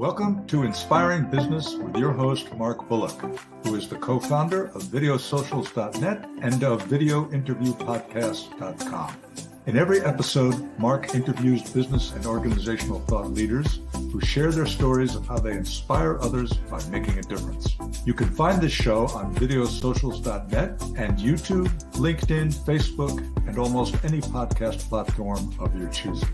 Welcome to Inspiring Business with your host, Mark Bullock, who is the co-founder of videosocials.net and of videointerviewpodcast.com. In every episode, Mark interviews business and organizational thought leaders who share their stories of how they inspire others by making a difference. You can find this show on videosocials.net and YouTube, LinkedIn, Facebook, and almost any podcast platform of your choosing.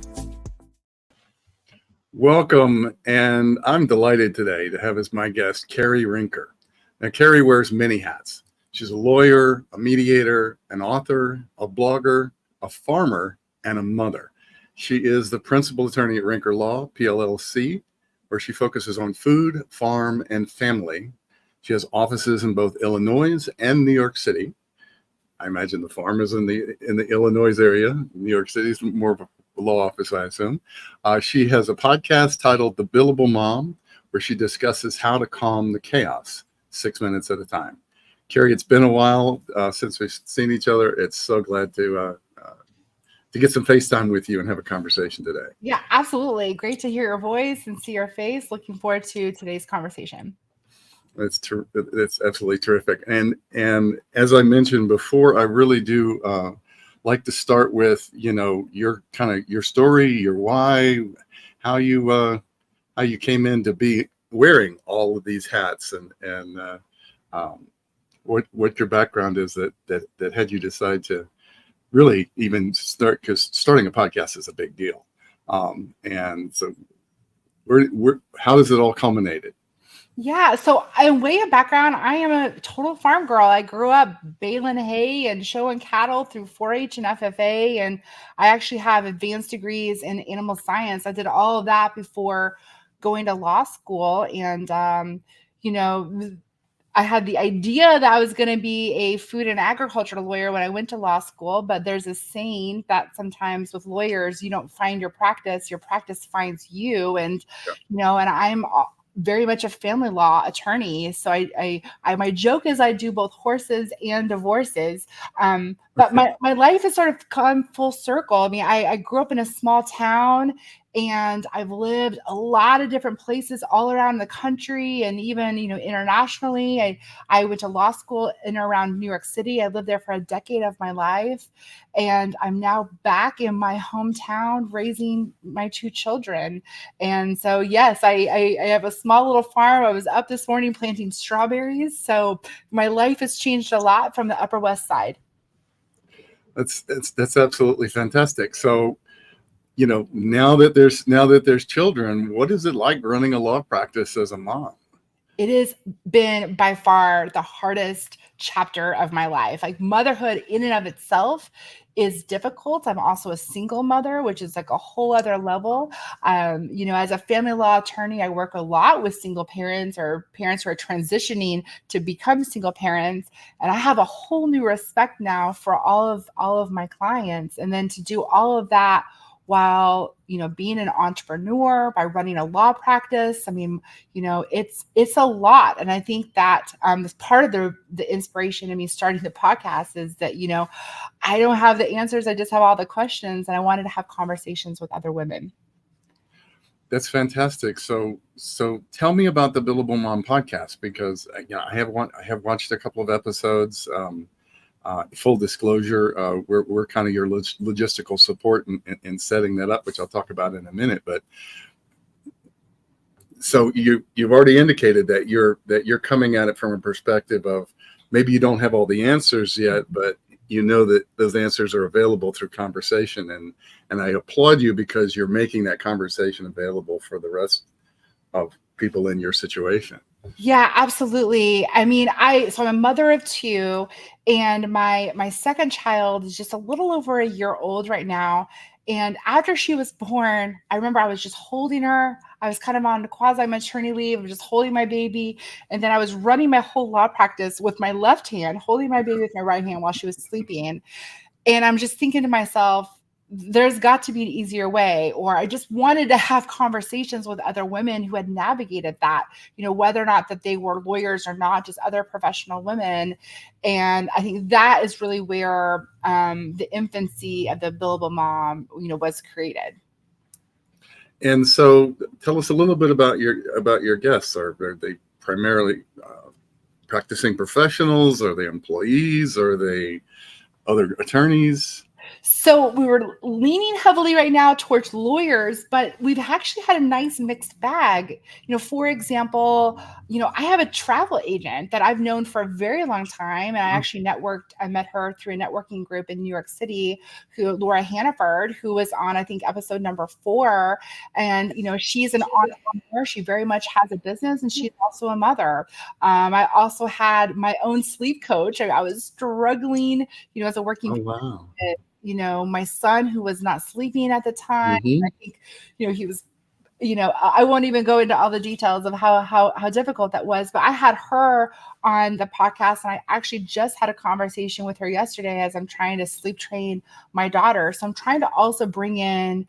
Welcome, and I'm delighted today to have as my guest Cari Rincker. Now, Cari wears many hats. She's a lawyer, a mediator, an author, a blogger, a farmer, and a mother. She is the principal attorney at Rincker Law, PLLC, where she focuses on food, farm, and family. She has offices in both Illinois and New York City. I imagine the farm is in the Illinois area. New York City is more of a law office, I assume. She has a podcast titled The Billable Mom, where she discusses how to calm the chaos 6 minutes at a time. Cari, it's been a while since we've seen each other. It's so glad to get some FaceTime with you and have a conversation today. Yeah, absolutely. Great to hear your voice and see your face. Looking forward to today's conversation. It's absolutely terrific. And as I mentioned before, I really do like to start with, your story, your why, how you came in to be wearing all of these hats, and what your background is that had you decide to really even start, because starting a podcast is a big deal. And so how does it all culminated? Yeah, so in way of background, I am a total farm girl. I grew up baling hay and showing cattle through 4-H and FFA, and I actually have advanced degrees in animal science. I did all of that before going to law school, and I had the idea that I was going to be a food and agriculture lawyer when I went to law school, but there's a saying that sometimes with lawyers, you don't find your practice finds you, and and I'm very much a family law attorney. So I my joke is I do both horses and divorces. But my life has sort of come full circle. I mean, I grew up in a small town, and I've lived a lot of different places all around the country, and even, internationally. I went to law school in and around New York City. I lived there for a decade of my life, and I'm now back in my hometown raising my 2 children. And so, yes, I have a small little farm. I was up this morning planting strawberries. So my life has changed a lot from the Upper West Side. That's absolutely fantastic. So, now that there's children, what is it like running a law practice as a mom? It has been by far the hardest chapter of my life. Like, motherhood in and of itself is difficult. I'm also a single mother, which is like a whole other level. As a family law attorney, I work a lot with single parents or parents who are transitioning to become single parents. And I have a whole new respect now for all of my clients. And then to do all of that while, being an entrepreneur, by running a law practice. I mean, it's a lot. And I think that part of the inspiration of me starting the podcast is that, I don't have the answers. I just have all the questions, and I wanted to have conversations with other women. That's fantastic. So tell me about the Billable Mom podcast, because I have watched a couple of episodes. Full disclosure, we're kind of your logistical support in setting that up, which I'll talk about in a minute. But so you've already indicated that you're coming at it from a perspective of maybe you don't have all the answers yet, but you know that those answers are available through conversation, and I applaud you because you're making that conversation available for the rest of people in your situation. Yeah, absolutely. I mean, I'm a mother of 2, and my second child is just a little over a year old right now. And after she was born, I remember I was just holding her. I was kind of on quasi-maternity leave. I was just holding my baby. And then I was running my whole law practice with my left hand, holding my baby with my right hand while she was sleeping. And I'm just thinking to myself, there's got to be an easier way. Or I just wanted to have conversations with other women who had navigated that, whether or not that they were lawyers or not, just other professional women. And I think that is really where the infancy of the Billable Mom, was created. And so tell us a little bit about your guests. Are they primarily practicing professionals? Are they employees? Are they other attorneys? So we were leaning heavily right now towards lawyers, but we've actually had a nice mixed bag. For example, I have a travel agent that I've known for a very long time. And I met her through a networking group in New York City, Laura Hannaford, who was on, I think, episode number 4. And, she's an entrepreneur. She very much has a business, and she's also a mother. I also had my own sleep coach. I was struggling, as a working Oh, wow. my son, who was not sleeping at the time. Mhm. I think, he was, I won't even go into all the details of how difficult that was, but I had her on the podcast, and I actually just had a conversation with her yesterday as I'm trying to sleep train my daughter. So I'm trying to also bring in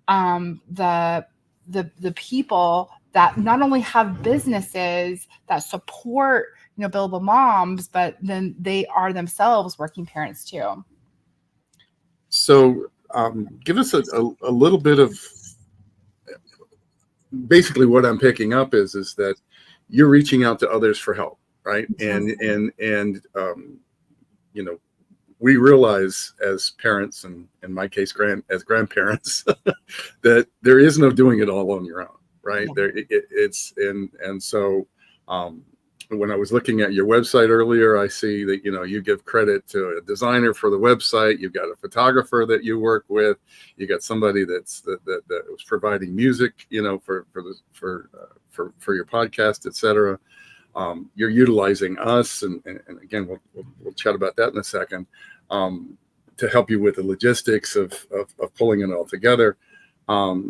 the people that not only have businesses that support, billable moms, but then they are themselves working parents too. So give us a little bit of, basically what I'm picking up is that you're reaching out to others for help, right? And we realize as parents, and in my case, as grandparents, that there is no doing it all on your own, right? Yeah. So when I was looking at your website earlier, I see that, you give credit to a designer for the website. You've got a photographer that you work with. You got somebody that was providing music, for your podcast, etc. You're utilizing us, and again, we'll chat about that in a second, to help you with the logistics of pulling it all together. But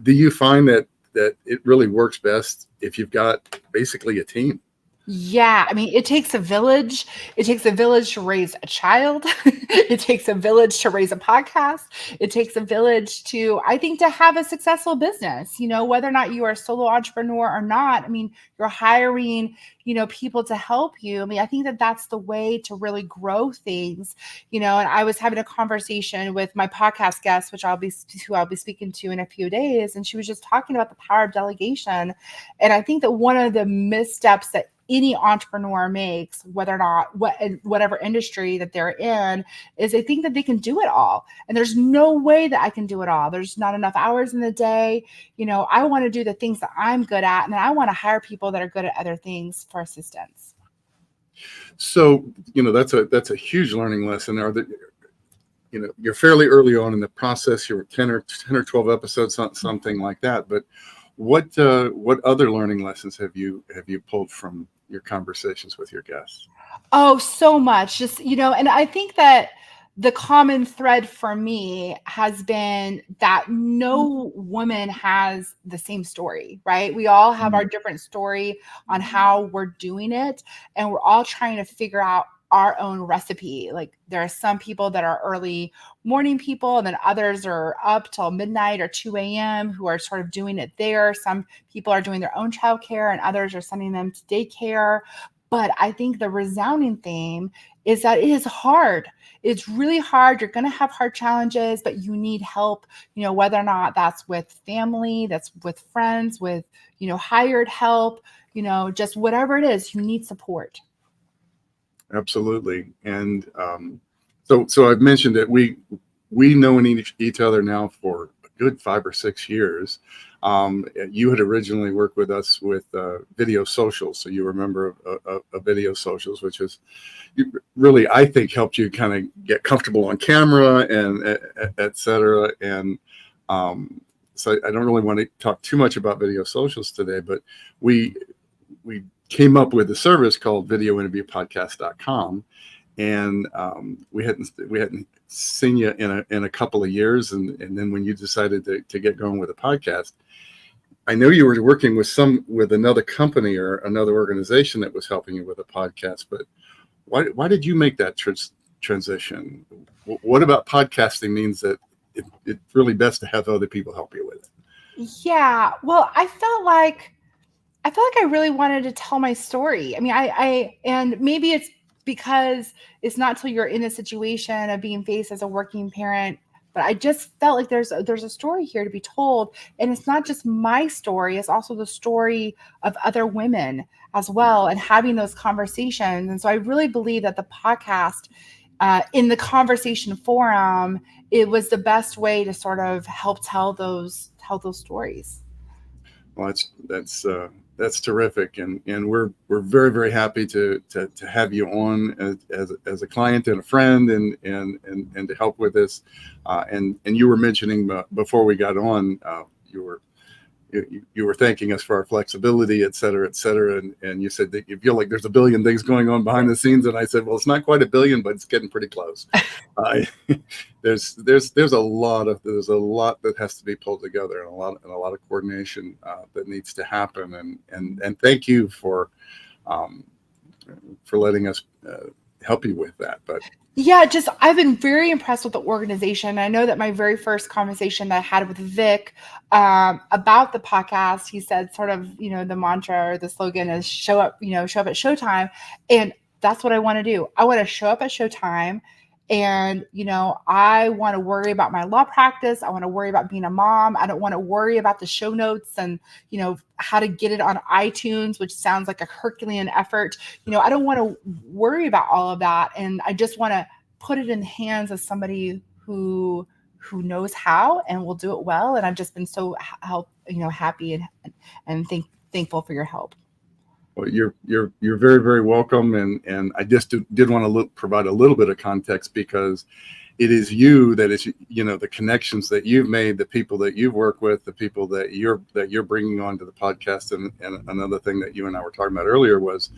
do you find that it really works best if you've got basically a team? Yeah. I mean, it takes a village. It takes a village to raise a child. It takes a village to raise a podcast. It takes a village to have a successful business, whether or not you are a solo entrepreneur or not. I mean, you're hiring, people to help you. I mean, I think that that's the way to really grow things, and I was having a conversation with my podcast guest, who I'll be speaking to in a few days. And she was just talking about the power of delegation. And I think that one of the missteps that any entrepreneur makes, whether or not whatever industry that they're in, is they think that they can do it all. And there's no way that I can do it all. There's not enough hours in the day. I want to do the things that I'm good at, and then I want to hire people that are good at other things for assistance. So, that's a huge learning lesson. You're fairly early on in the process. You're 10 or 12 episodes, something like that. But what other learning lessons have you pulled from your conversations with your guests? Oh, so much. Just, and I think that the common thread for me has been that no woman has the same story, right? We all have our different story on how we're doing it, and we're all trying to figure out our own recipe. Like, there are some people that are early morning people, and then others are up till midnight or 2 a.m. who are sort of doing it there. Some people are doing their own childcare, and others are sending them to daycare. But I think the resounding theme is that it is hard. It's really hard. You're going to have hard challenges, but you need help, whether or not that's with family, that's with friends, with, hired help, just whatever it is, you need support. Absolutely. And so I've mentioned that we know each other now for a good 5 or 6 years. You had originally worked with us with Video Socials, so you remember a Video Socials, which is really, I think, helped you kind of get comfortable on camera and et cetera. And so I don't really want to talk too much about Video Socials today, but we came up with a service called videointerviewpodcast.com. And we hadn't seen you in a couple of years, and then when you decided to get going with a podcast, I know you were working with another company or another organization that was helping you with a podcast. But why did you make that transition? What about podcasting means that it's really best to have other people help you with it? Yeah, well, I felt like I really wanted to tell my story. I mean, and maybe it's because it's not till you're in a situation of being faced as a working parent but I just felt like there's a story here to be told. And it's not just my story, it's also the story of other women as well, and having those conversations. And so I really believe that the podcast, in the conversation forum, it was the best way to sort of help tell those stories. Well, that's terrific, and we're very, very happy to have you on as a client and a friend, and to help with this. And you were mentioning before we got on, you were thanking us for our flexibility, et cetera, and you said that you feel like there's a billion things going on behind the scenes, and I said, well, it's not quite a billion, but it's getting pretty close. There's a lot that has to be pulled together, and a lot of coordination that needs to happen, and thank you for letting us help you with that. But yeah, I've been very impressed with the organization. I know that my very first conversation that I had with Vic about the podcast, he said sort of, the mantra or the slogan is show up at showtime. And that's what I want to do. I want to show up at showtime. And, I want to worry about my law practice. I want to worry about being a mom. I don't want to worry about the show notes and, how to get it on iTunes, which sounds like a Herculean effort. I don't want to worry about all of that. And I just want to put it in the hands of somebody who knows how and will do it well. And I've just been so happy and thankful for your help. Well, you're very, very welcome, and I just did want to provide a little bit of context, because it is you that is, the connections that you've made, the people that you've worked with, the people that you're bringing onto the podcast, and another thing that you and I were talking about earlier was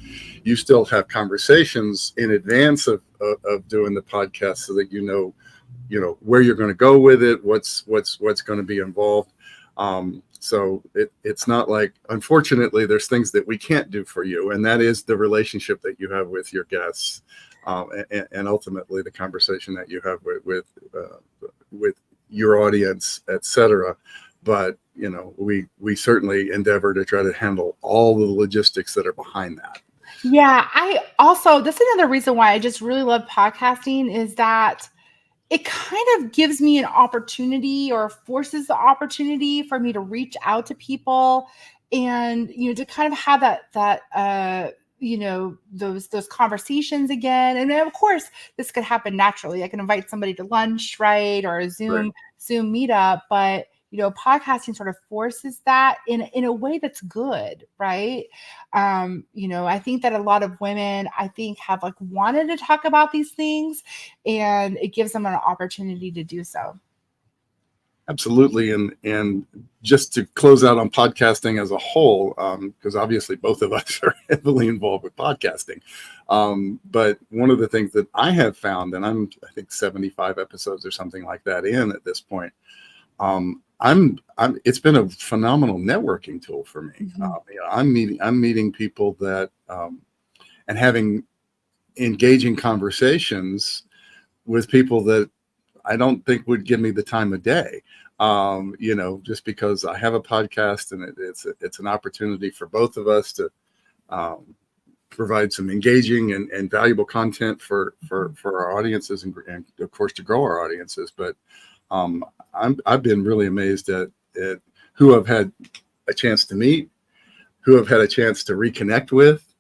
you still have conversations in advance of doing the podcast, so that you know where you're going to go with it, what's going to be involved. So it's not like, unfortunately, there's things that we can't do for you, and that is the relationship that you have with your guests, and ultimately the conversation that you have with your audience, etc. But we certainly endeavor to try to handle all the logistics that are behind that. Yeah, that's another reason why I just really love podcasting, is that it kind of gives me an opportunity, or forces the opportunity for me to reach out to people and, to kind of have that those conversations again. And then, of course, this could happen naturally. I can invite somebody to lunch, right? Or a Zoom meetup, but podcasting sort of forces that in a way that's good, right? I think that a lot of women, have wanted to talk about these things, and it gives them an opportunity to do so. Absolutely. And just to close out on podcasting as a whole, because obviously both of us are heavily involved with podcasting. But one of the things that I have found, and I think 75 episodes or something like that in at this point, it's been a phenomenal networking tool for me. Mm-hmm. I'm meeting people that, and having engaging conversations with people that I don't think would give me the time of day. Just because I have a podcast, and it's an opportunity for both of us to provide some engaging and valuable content for our audiences, and of course to grow our audiences. But I've been really amazed at who I've had a chance to meet, who I've had a chance to reconnect with,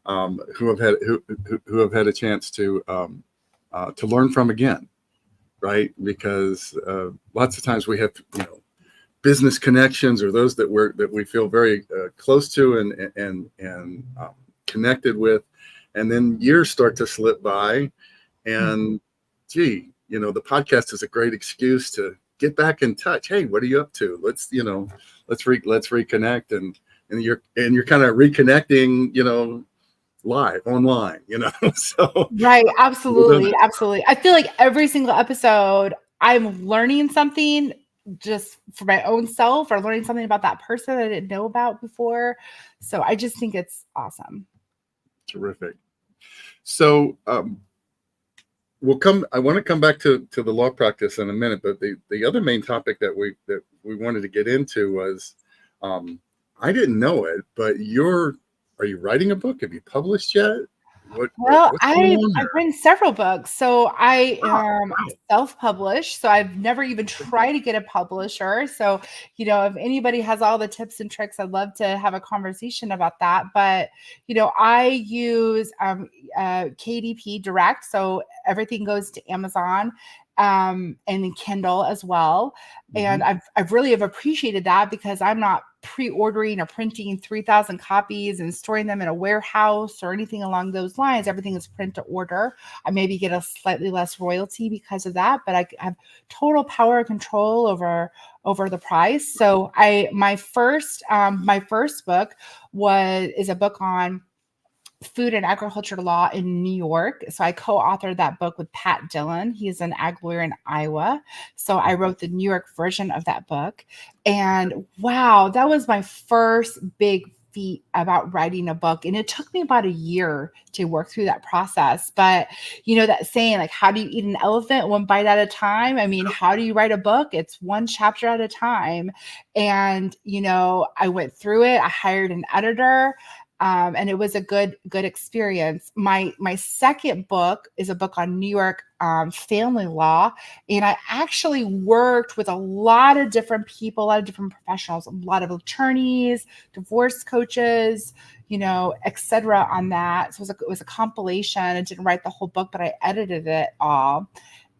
who have had a chance to learn from again. Right, because lots of times we have business connections, or those that we feel very close to and connected with, and then years start to slip by, and the podcast is a great excuse to get back in touch. Hey, what are you up to? Let's reconnect, and you're kind of reconnecting, live online, so right. Absolutely. I feel like every single episode I'm learning something just for my own self, or learning something about that person I didn't know about before. So I just think it's awesome. Terrific. So I want to come back to the law practice in a minute, but the other main topic that we wanted to get into was, I didn't know it, but are you writing a book? Have you published yet? Well, what's going on I've there? written several books. So I am Wow. self-published. So I've never even tried to get a publisher. So, if anybody has all the tips and tricks, I'd love to have a conversation about that. But, I use KDP Direct. So everything goes to Amazon and then Kindle as well. And Mhm. I've really have appreciated that because I'm not pre-ordering or printing 3,000 copies and storing them in a warehouse or anything along those lines. Everything is print to order. I maybe get a slightly less royalty because of that, but I have total power and control over the price. So my first book is a book on food and agriculture law in New York. So I co-authored that book with Pat Dillon. He's an ag lawyer in Iowa. So I wrote the New York version of that book. And wow, that was my first big feat about writing a book. And it took me about a year to work through that process. But that saying, like, how do you eat an elephant one bite at a time? I mean, how do you write a book? It's one chapter at a time. And, I went through it. I hired an editor. And it was a good experience. My second book is a book on New York family law, and I actually worked with a lot of different people, a lot of different professionals, a lot of attorneys, divorce coaches, etc. on that. So it was a compilation. I didn't write the whole book, but I edited it all,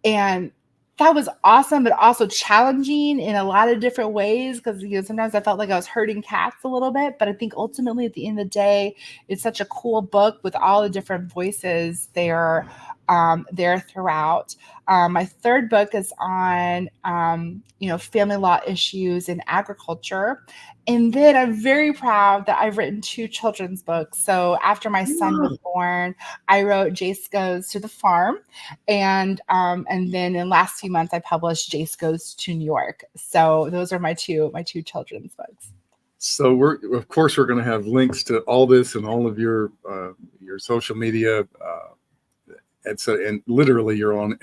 and that was awesome, but also challenging in a lot of different ways because sometimes I felt like I was herding cats a little bit. But I think ultimately, at the end of the day, it's such a cool book with all the different voices there throughout. My third book is on family law issues in agriculture. And then I'm very proud that I've written 2 children's books. So after my son was born, I wrote Jace Goes to the Farm. And then in the last few months, I published Jace Goes to New York. So those are my two children's books. So we're going to have links to all this and all of your social media, and literally you're on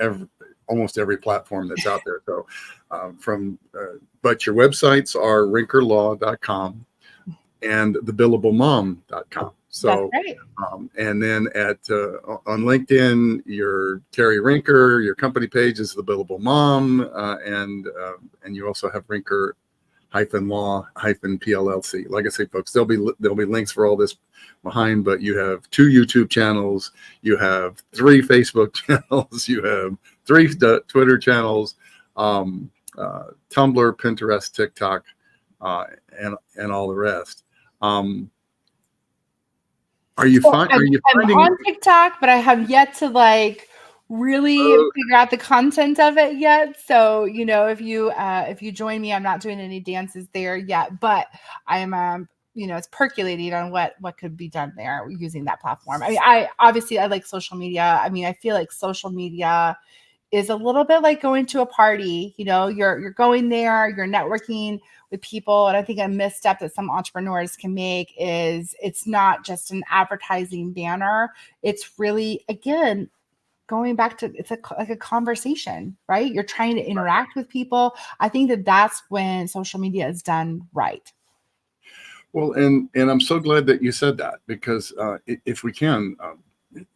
almost every platform that's out there. So but your websites are rinkerlaw.com and thebillablemom.com. So That's right. and then on LinkedIn, your Cari Rincker, your company page is the Billable Mom, and you also have Rincker Law PLLC. Like I say, folks, there'll be links for all this behind, but you have 2 YouTube channels, you have 3 Facebook channels, you have 3 Twitter channels, Tumblr, Pinterest, TikTok, and all the rest. Are you finding I'm on TikTok, but I have yet to really figure out the content of it yet. So, if you join me, I'm not doing any dances there yet, but I'm it's percolating on what could be done there using that platform. I mean, I like social media. I mean, I feel like social media is a little bit like going to a party. You're going there, you're networking with people. And I think a misstep that some entrepreneurs can make is it's not just an advertising banner. It's really, again, going back to like a conversation, right? You're trying to interact with people. I think that's when social media is done right. Well, and I'm so glad that you said that, because if we can,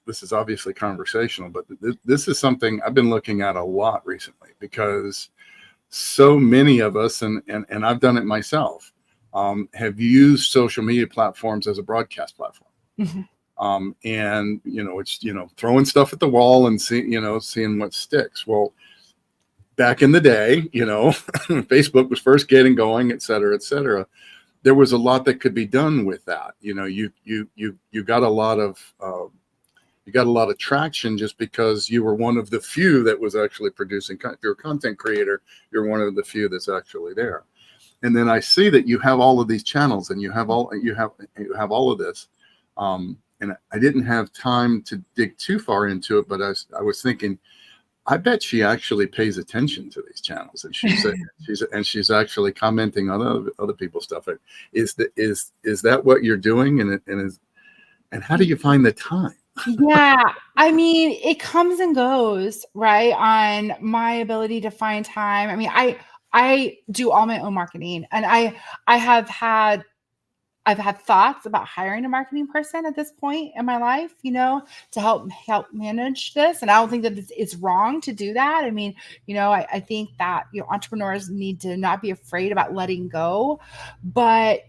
this is obviously conversational, but this is something I've been looking at a lot recently, because so many of us, and I've done it myself, have used social media platforms as a broadcast platform. Mm-hmm. And it's throwing stuff at the wall and seeing what sticks. Well, back in the day, Facebook was first getting going, et cetera, there was a lot that could be done with that. You got a lot of traction just because you were one of the few that was actually producing. If you're a content creator, you're one of the few that's actually there. And then I see that you have all of these channels, and you have all of this. And I didn't have time to dig too far into it, but I was thinking, I bet she actually pays attention to these channels, and she's actually commenting on other people's stuff. Is that what you're doing? And how do you find the time? Yeah, I mean, it comes and goes, right? On my ability to find time. I mean, I do all my own marketing, and I have had I've had thoughts about hiring a marketing person at this point in my life, to help manage this. And I don't think that it's wrong to do that. I mean, I think that, entrepreneurs need to not be afraid about letting go. But,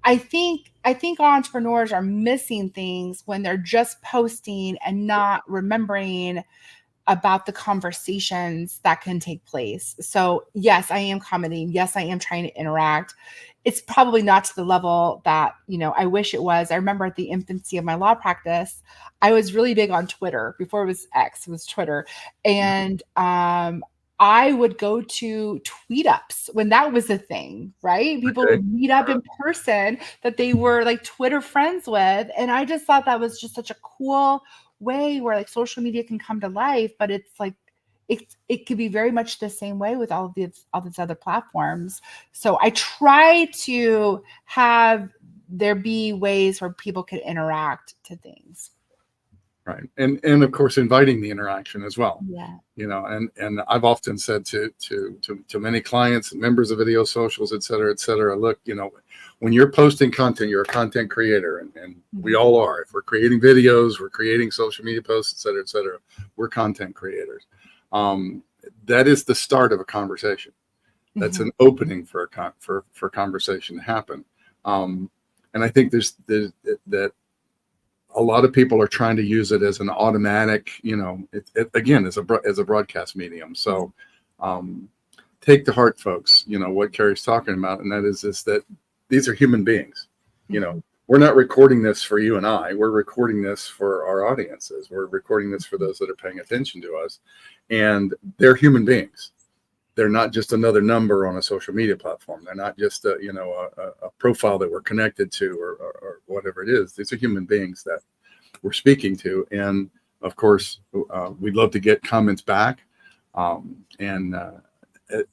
I think entrepreneurs are missing things when they're just posting and not remembering about the conversations that can take place. So yes, I am commenting. Yes, I am trying to interact. It's probably not to the level that, I wish it was. I remember at the infancy of my law practice, I was really big on Twitter. Before it was X, it was Twitter. And I would go to tweet ups when that was a thing, right? People would meet up in person that they were like Twitter friends with. And I just thought that was just such a cool way where like social media can come to life, but it's like, it could be very much the same way with all these other platforms. So I try to have there be ways where people can interact to things. Right. And of course, inviting the interaction as well. Yeah. And I've often said to many clients and members of Video Socials, et cetera, look, when you're posting content, you're a content creator, and we all are. If we're creating videos, we're creating social media posts, et cetera, we're content creators. That is the start of a conversation. That's an opening for conversation to happen. And I think there's that a lot of people are trying to use it as an automatic, again, as a broadcast medium. So take to heart, folks, what Cari's talking about, and that is that these are human beings. We're not recording this for you and I. We're recording this for our audiences. We're recording this for those that are paying attention to us, and they're human beings. They're not just another number on a social media platform. They're not just a profile that we're connected to or whatever it is. These are human beings that we're speaking to. And of course, we'd love to get comments back, and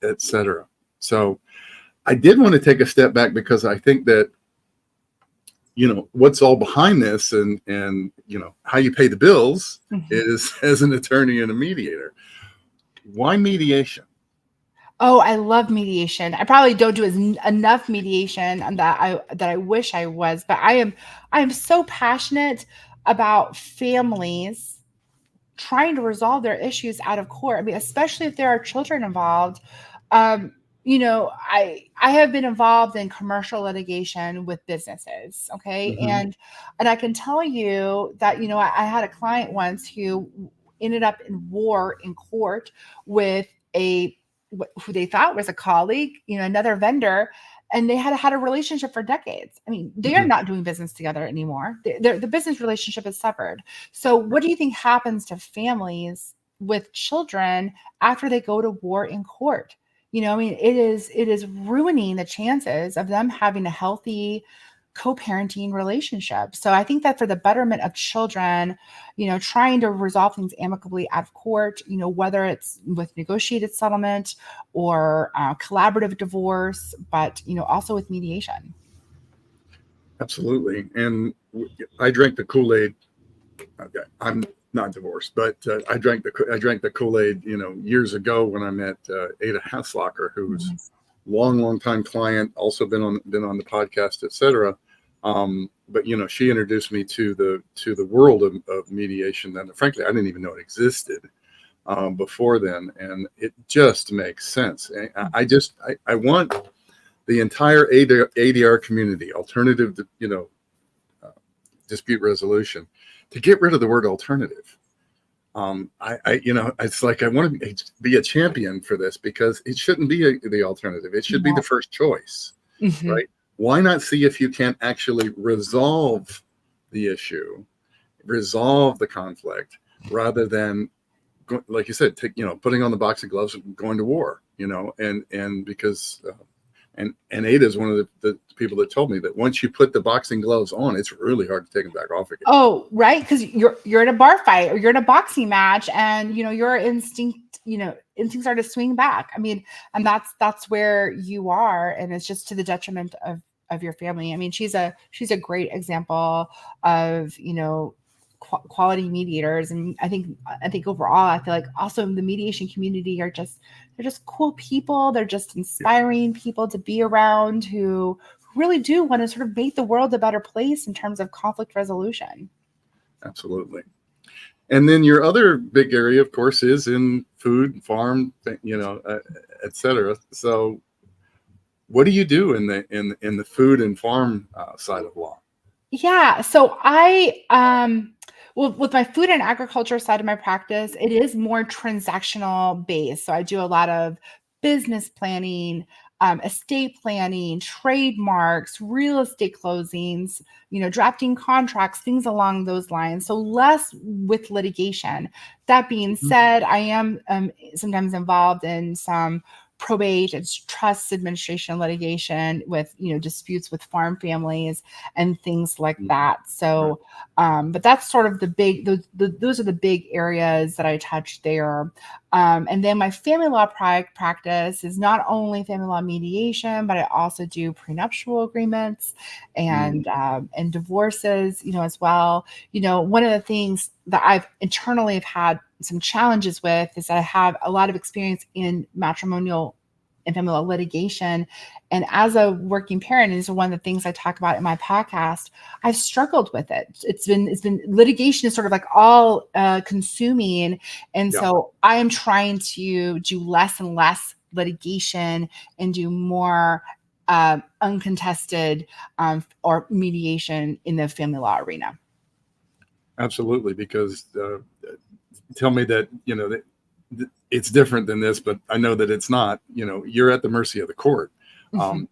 et cetera. So I did want to take a step back because I think that, what's all behind this and how you pay the bills is as an attorney and a mediator. Why mediation? Oh, I love mediation. I probably don't do enough mediation that I wish I was, but I am so passionate about families trying to resolve their issues out of court. I mean, especially if there are children involved. I have been involved in commercial litigation with businesses. Okay. And I can tell you that, I had a client once who ended up in war in court with who they thought was a colleague, another vendor, and they had a relationship for decades. I mean, they are not doing business together anymore. The business relationship is severed. So what do you think happens to families with children after they go to war in court? It is ruining the chances of them having a healthy co-parenting relationship. So I think that for the betterment of children, trying to resolve things amicably out of court, whether it's with negotiated settlement or collaborative divorce, but, also with mediation. Absolutely. And I drank the Kool-Aid. Okay, I'm not divorced, but I drank the Kool-Aid, years ago when I met Ada Haslocker, who's long time client, also been on the podcast, et cetera. But she introduced me to the world of mediation that, frankly, I didn't even know it existed before then, and it just makes sense. I want the entire ADR community, alternative, dispute resolution, to get rid of the word alternative. It's like I want to be a champion for this because it shouldn't be the alternative. It should be the first choice, right? Why not see if you can actually resolve the issue, resolve the conflict, rather than, like you said, putting on the boxing gloves and going to war, and because, and Ada is one of the people that told me that once you put the boxing gloves on, it's really hard to take them back off again. Oh, right. Because you're in a bar fight or you're in a boxing match, and your instincts are to swing back. I mean, and that's where you are, and it's just to the detriment of your family. I mean, she's a great example of quality mediators. And I think overall, I feel like also the mediation community they're just cool people. They're just inspiring people to be around who really do want to sort of make the world a better place in terms of conflict resolution. Absolutely. And then your other big area, of course, is in food, farm, et cetera. So what do you do in the food and farm side of law? Yeah. So well, with my food and agriculture side of my practice, it is more transactional based. So I do a lot of business planning, estate planning, trademarks, real estate closings, drafting contracts, things along those lines. So less with litigation. That being said, I am sometimes involved in some probate and trust administration litigation with disputes with farm families and things like that. So but that's sort of the big those are the big areas that I touch there. And then my family law practice is not only family law mediation, but I also do prenuptial agreements and divorces as well. One of the things that I've internally have had some challenges with is that I have a lot of experience in matrimonial and family law litigation. And as a working parent, and this is one of the things I talk about in my podcast, I've struggled with it. It's been litigation is sort of like all consuming. And so I am trying to do less and less litigation and do more uncontested or mediation in the family law arena. Absolutely, because tell me that it's different than this, but I know that it's not. You're at the mercy of the court.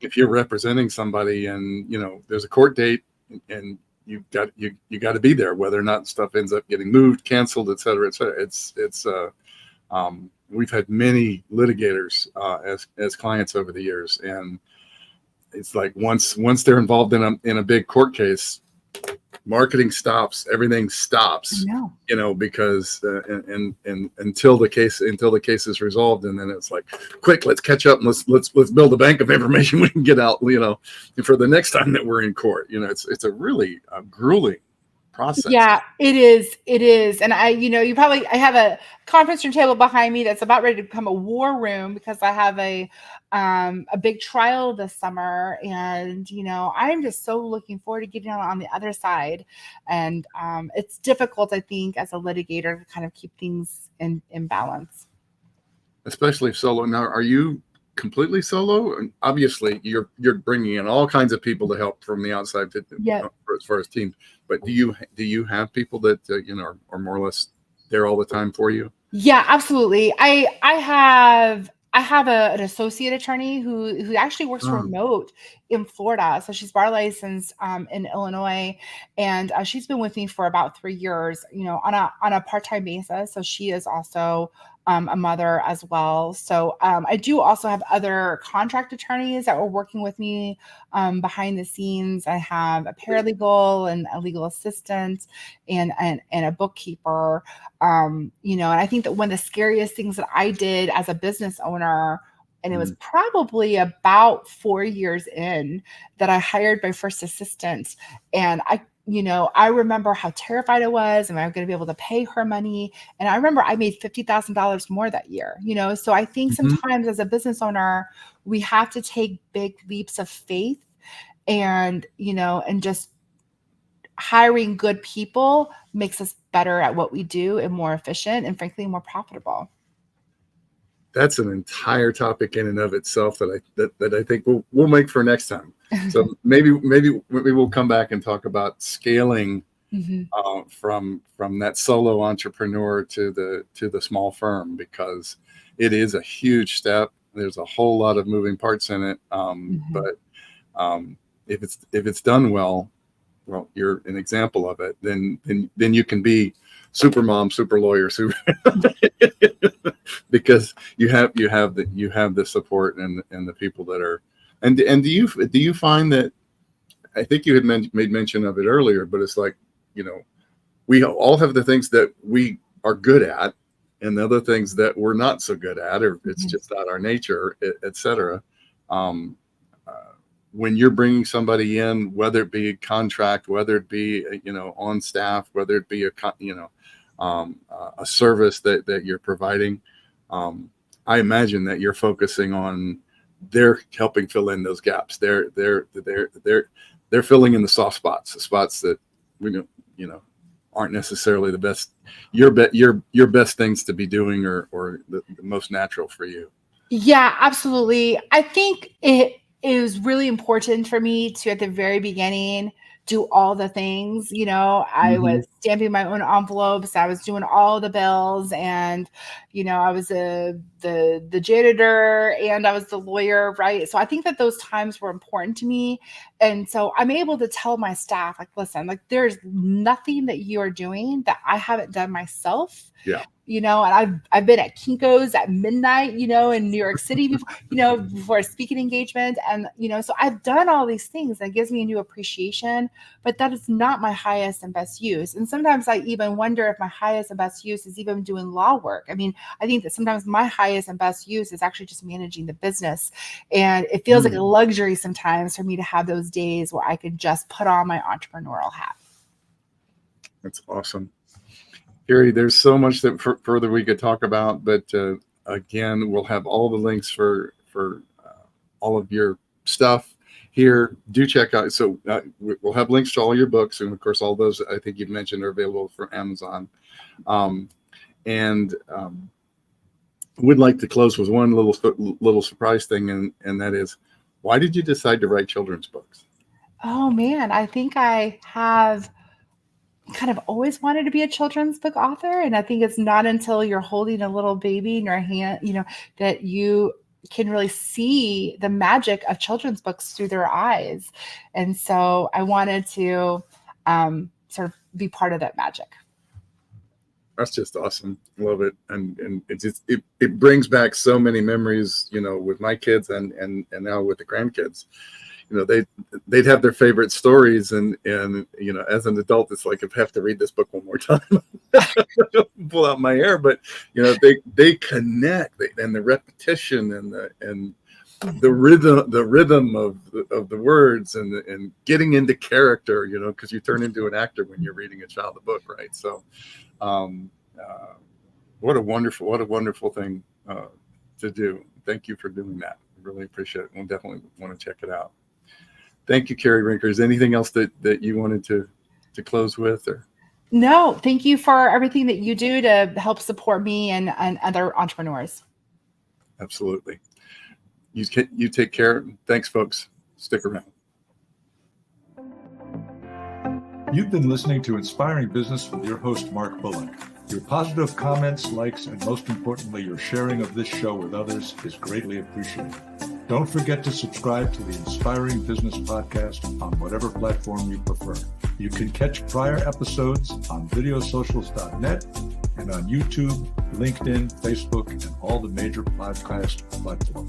If you're representing somebody and there's a court date and you got to be there, whether or not stuff ends up getting moved, canceled, et cetera, et cetera. It's we've had many litigators as clients over the years, and it's like once they're involved in a big court case, marketing stops, everything stops, because and until the case is resolved, and then it's like, quick, let's catch up and let's build a bank of information we can get out, for the next time that we're in court. It's a really grueling process. Yeah, it is. And I have a conference room table behind me that's about ready to become a war room because I have a big trial this summer, and I'm just so looking forward to getting on the other side. And it's difficult, I think, as a litigator to kind of keep things in balance. Especially solo. Now, are you completely solo? And obviously, you're bringing in all kinds of people to help from the outside as far as teams. But do you have people that are more or less there all the time for you? Yeah, absolutely. I have an associate attorney who actually works remote in Florida. So she's bar licensed in Illinois, and she's been with me for about 3 years, on a part-time basis. So she is also a mother as well. So I do also have other contract attorneys that were working with me behind the scenes. I have a paralegal and a legal assistant and a bookkeeper. And I think that one of the scariest things that I did as a business owner, and it was probably about 4 years in, that I hired my first assistant. And I remember how terrified I was, and I'm going to be able to pay her money. And I remember I made $50,000 more that year, so I think sometimes as a business owner, we have to take big leaps of faith, and just hiring good people makes us better at what we do and more efficient and frankly more profitable. That's an entire topic in and of itself that I think we'll make for next time. So maybe we'll come back and talk about scaling from that solo entrepreneur to the small firm, because it is a huge step. There's a whole lot of moving parts in it. But if it's done well, you're an example of it. Then you can be super mom, super lawyer, super because you have the support and the people that are. And do you find that, I think you had made mention of it earlier, but it's like, we all have the things that we are good at and the other things that we're not so good at, or it's just not our nature, et cetera. when you're bringing somebody in, whether it be a contract, whether it be, on staff, whether it be a service that you're providing, I imagine that you're focusing on they're helping fill in those gaps. They're filling in the soft spots, the spots that aren't necessarily the best, your best things to be doing or the most natural for you. Yeah, absolutely. I think it was really important for me to, at the very beginning, do all the things. I was stamping my own envelopes. I was doing all the bills, and I was the janitor, and I was the lawyer, right? So I think that those times were important to me, and so I'm able to tell my staff, like, listen, like, there's nothing that you are doing that I haven't done myself. Yeah. And I've been at Kinko's at midnight, in New York City before a speaking engagement. And, so I've done all these things that gives me a new appreciation, but that is not my highest and best use. And sometimes I even wonder if my highest and best use is even doing law work. I mean, I think that sometimes my highest and best use is actually just managing the business. And it feels like a luxury sometimes for me to have those days where I could just put on my entrepreneurial hat. That's awesome. Cari, there's so much that further we could talk about, but again, we'll have all the links for all of your stuff here. Do check out. So we'll have links to all your books, and of course, all those I think you've mentioned are available for Amazon. Would like to close with one little surprise thing, and that is, why did you decide to write children's books? Oh man, I think I have kind of always wanted to be a children's book author. And I think it's not until you're holding a little baby in your hand, that you can really see the magic of children's books through their eyes. And so I wanted to sort of be part of that magic. That's just awesome. Love it. And it brings back so many memories, with my kids and now with the grandkids. They'd have their favorite stories, and as an adult, it's like, I have to read this book one more time, pull out my hair. But they connect, and the repetition and the rhythm of the words and getting into character, because you turn into an actor when you're reading a child a book, right? So, what a wonderful thing to do. Thank you for doing that. I really appreciate it. We'll definitely want to check it out. Thank you, Cari Rincker. Is there anything else that you wanted to close with? Or no, thank you for everything that you do to help support me and other entrepreneurs. Absolutely. You take care. Thanks, folks. Stick around. You've been listening to Inspiring Business with your host, Mark Bullock. Your positive comments, likes, and most importantly, your sharing of this show with others is greatly appreciated. Don't forget to subscribe to the Inspiring Business Podcast on whatever platform you prefer. You can catch prior episodes on videosocials.net and on YouTube, LinkedIn, Facebook, and all the major podcast platforms.